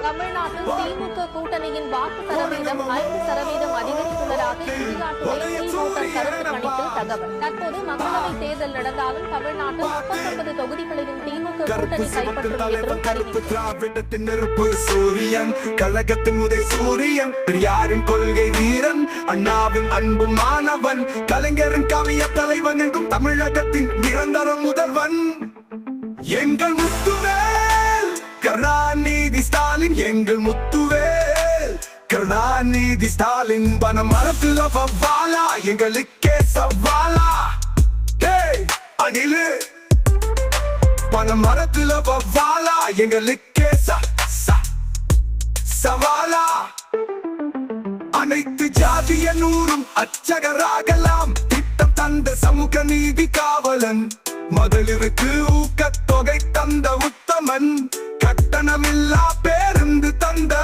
தமிழ்நாட்டில் திமுக கூட்டணியின் வாக்கு சதவீதம் 5% அதிகரித்துள்ளதாக இந்தியா டுடே டி கருத்து கணிப்பில் தகவல். தற்போது மக்களவை தேர்தல் நடந்தாலும் தமிழ்நாட்டில் 39 தொகுதிகளையும் திமுக கூட்டணி கைப்பற்றும் என்றும் அறிவிப்பு. சூரியன் கழகத்தின் உதய சூரியன், பெரியாரின் கொள்கை வீரன், அண்ணாவின் அன்பு மாணவன், கலைஞரின் கவிய தலைவன் என்றும் தமிழகத்தின் நிரந்தர முதல்வன் எங்கள் முத்துவேல் கருணாநிதி ஸ்டாலின். எங்கள் முத்துவேல் கருணாநிதி ஸ்டாலின். பணமரத்துல வவ்வாலா எங்களுக்கே சவாலா. அணிலு பணமரத்துல வவ்வாலா எங்களுக்கே சவாலா. அனைத்து ஜாதிய நூறும் அச்சகராகலாம், திட்டம் தந்த சமூக நீதி காவலன், மகளிருக்கு ஊக்கத்தொகை தந்த உத்தமன், கட்டணமில்லா பேருந்து தந்த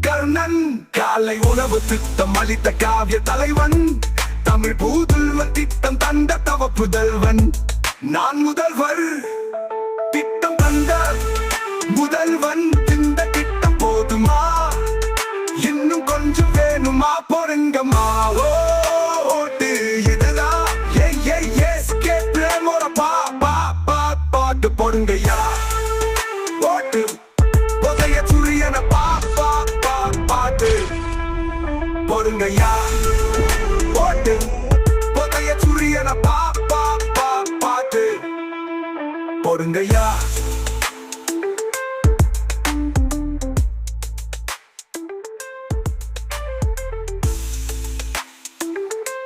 கர்ணன், காலை உணவு திட்டம் அளித்த காவிய தலைவன், தமிழ் புதல்வன் திட்டம் தந்த தவ புதல்வன். நான் முதல்வர் திட்டம் தந்த முதல்வன். இந்த திட்டம் போதுமா, இன்னும் கொஞ்சம் வேணுமா? பொருங்கம்மா ஓட்டு இதுதான். பாட்டு போடுங்கய்யா.